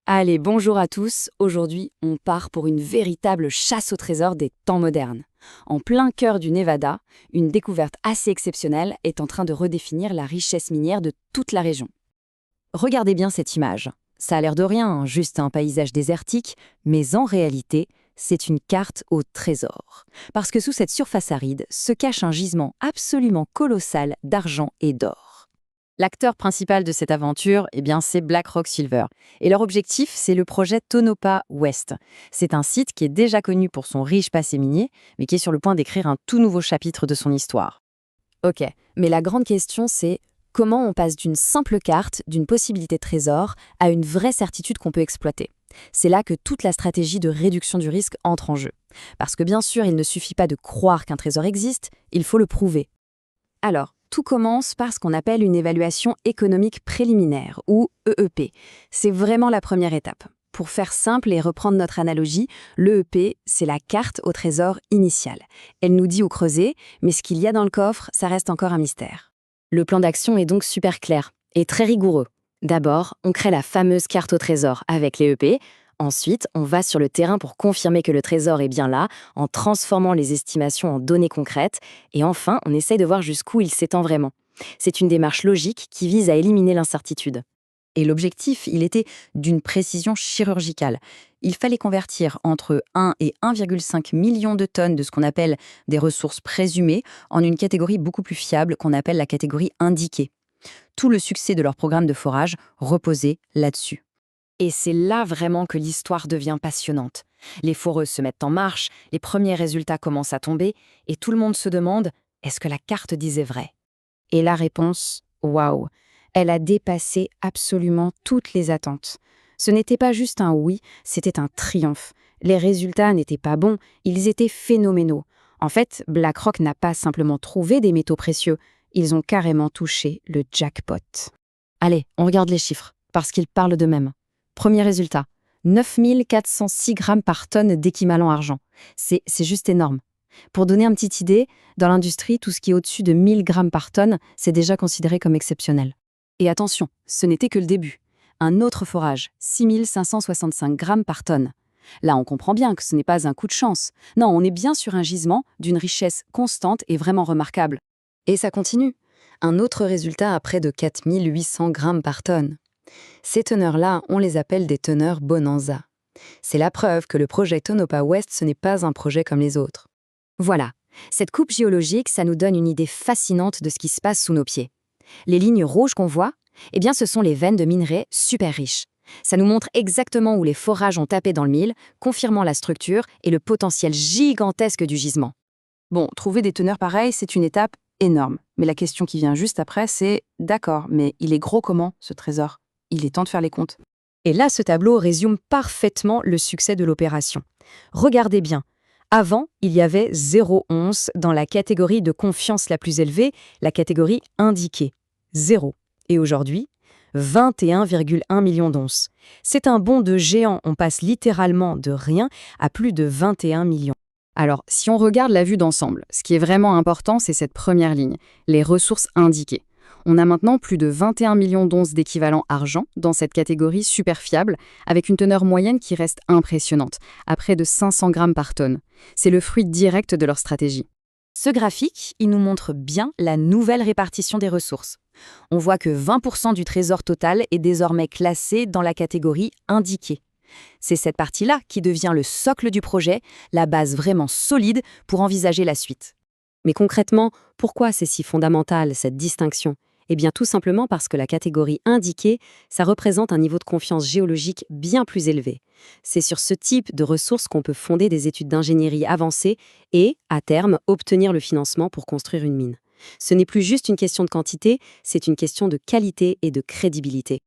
Allez, bonjour à tous. Aujourd'hui, on part pour une véritable chasse au trésor des temps modernes. En plein cœur du Nevada, une découverte assez exceptionnelle est en train de redéfinir la richesse minière de toute la région. Regardez bien cette image. Ça a l'air de rien, juste un paysage désertique, mais en réalité, c'est une carte au trésor. Parce que sous cette surface aride se cache un gisement absolument colossal d'argent et d'or. L'acteur principal de cette aventure, c'est BlackRock Silver. Et leur objectif, c'est le projet Tonopah West. C'est un site qui est déjà connu pour son riche passé minier, mais qui est sur le point d'écrire un tout nouveau chapitre de son histoire. Ok, mais la grande question, c'est comment on passe d'une simple carte, d'une possibilité de trésor, à une vraie certitude qu'on peut exploiter. C'est là que toute la stratégie de réduction du risque entre en jeu. Parce que bien sûr, il ne suffit pas de croire qu'un trésor existe, il faut le prouver. Alors, tout commence par ce qu'on appelle une évaluation économique préliminaire, ou EEP. C'est vraiment la première étape. Pour faire simple et reprendre notre analogie, l'EEP, c'est la carte au trésor initiale. Elle nous dit où creuser, mais ce qu'il y a dans le coffre, ça reste encore un mystère. Le plan d'action est donc super clair et très rigoureux. D'abord, on crée la fameuse carte au trésor avec les EP. Ensuite, on va sur le terrain pour confirmer que le trésor est bien là, en transformant les estimations en données concrètes. Et enfin, on essaye de voir jusqu'où il s'étend vraiment. C'est une démarche logique qui vise à éliminer l'incertitude. Et l'objectif, il était d'une précision chirurgicale. Il fallait convertir entre 1 et 1,5 million de tonnes de ce qu'on appelle des ressources présumées en une catégorie beaucoup plus fiable qu'on appelle la catégorie indiquée. Tout le succès de leur programme de forage reposait là-dessus. Et c'est là vraiment que l'histoire devient passionnante. Les foreuses se mettent en marche, les premiers résultats commencent à tomber, et tout le monde se demande, est-ce que la carte disait vrai? Et la réponse, waouh, elle a dépassé absolument toutes les attentes. Ce n'était pas juste un oui, c'était un triomphe. Les résultats n'étaient pas bons, ils étaient phénoménaux. En fait, BlackRock n'a pas simplement trouvé des métaux précieux, ils ont carrément touché le jackpot. Allez, on regarde les chiffres, parce qu'ils parlent d'eux-mêmes. Premier résultat, 9 406 grammes par tonne d'équivalent argent. C'est juste énorme. Pour donner une petite idée, dans l'industrie, tout ce qui est au-dessus de 1000 grammes par tonne, c'est déjà considéré comme exceptionnel. Et attention, ce n'était que le début. Un autre forage, 6 565 grammes par tonne. Là, on comprend bien que ce n'est pas un coup de chance. Non, on est bien sur un gisement d'une richesse constante et vraiment remarquable. Et ça continue. Un autre résultat à près de 4 800 grammes par tonne. Ces teneurs-là, on les appelle des teneurs bonanza. C'est la preuve que le projet Tonopah West, ce n'est pas un projet comme les autres. Voilà, cette coupe géologique, ça nous donne une idée fascinante de ce qui se passe sous nos pieds. Les lignes rouges qu'on voit, ce sont les veines de minerais super riches. Ça nous montre exactement où les forages ont tapé dans le mille, confirmant la structure et le potentiel gigantesque du gisement. Bon, trouver des teneurs pareilles, c'est une étape énorme. Mais la question qui vient juste après, c'est « D'accord, mais il est gros comment, ce trésor ? Il est temps de faire les comptes. » Et là, ce tableau résume parfaitement le succès de l'opération. Regardez bien. Avant, il y avait 0 once dans la catégorie de confiance la plus élevée, la catégorie indiquée. 0. Et aujourd'hui, 21,1 millions d'onces. C'est un bond de géant, on passe littéralement de rien à plus de 21 millions. Alors, si on regarde la vue d'ensemble, ce qui est vraiment important, c'est cette première ligne, les ressources indiquées. On a maintenant plus de 21 millions d'onces d'équivalent argent dans cette catégorie super fiable, avec une teneur moyenne qui reste impressionnante, à près de 500 grammes par tonne. C'est le fruit direct de leur stratégie. Ce graphique, il nous montre bien la nouvelle répartition des ressources. On voit que 20% du trésor total est désormais classé dans la catégorie indiquée. C'est cette partie-là qui devient le socle du projet, la base vraiment solide pour envisager la suite. Mais concrètement, pourquoi c'est si fondamental, cette distinction ? Tout simplement parce que la catégorie indiquée, ça représente un niveau de confiance géologique bien plus élevé. C'est sur ce type de ressources qu'on peut fonder des études d'ingénierie avancées et, à terme, obtenir le financement pour construire une mine. Ce n'est plus juste une question de quantité, c'est une question de qualité et de crédibilité.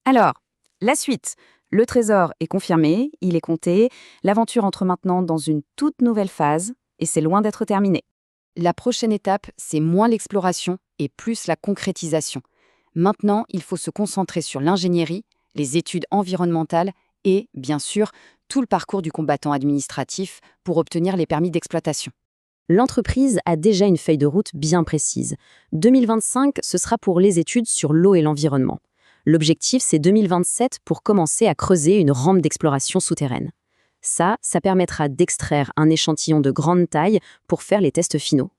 Alors, la suite. Le trésor est confirmé, il est compté, l'aventure entre maintenant dans une toute nouvelle phase, et c'est loin d'être terminé. La prochaine étape, c'est moins l'exploration et plus la concrétisation. Maintenant, il faut se concentrer sur l'ingénierie, les études environnementales et, bien sûr, tout le parcours du combattant administratif pour obtenir les permis d'exploitation. L'entreprise a déjà une feuille de route bien précise. 2025, ce sera pour les études sur l'eau et l'environnement. L'objectif, c'est 2027 pour commencer à creuser une rampe d'exploration souterraine. Ça permettra d'extraire un échantillon de grande taille pour faire les tests finaux.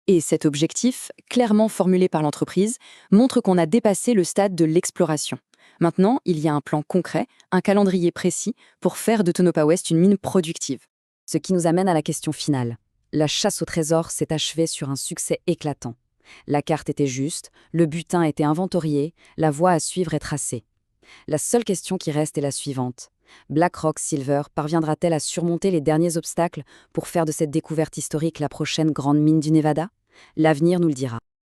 Et cet objectif, clairement formulé par l'entreprise, montre qu'on a dépassé le stade de l'exploration. Maintenant, il y a un plan concret, un calendrier précis pour faire de Tonopah West une mine productive. Ce qui nous amène à la question finale. La chasse au trésor s'est achevée sur un succès éclatant. La carte était juste, le butin était inventorié, la voie à suivre est tracée. La seule question qui reste est la suivante. BlackRock Silver parviendra-t-elle à surmonter les derniers obstacles pour faire de cette découverte historique la prochaine grande mine du Nevada? L'avenir nous le dira.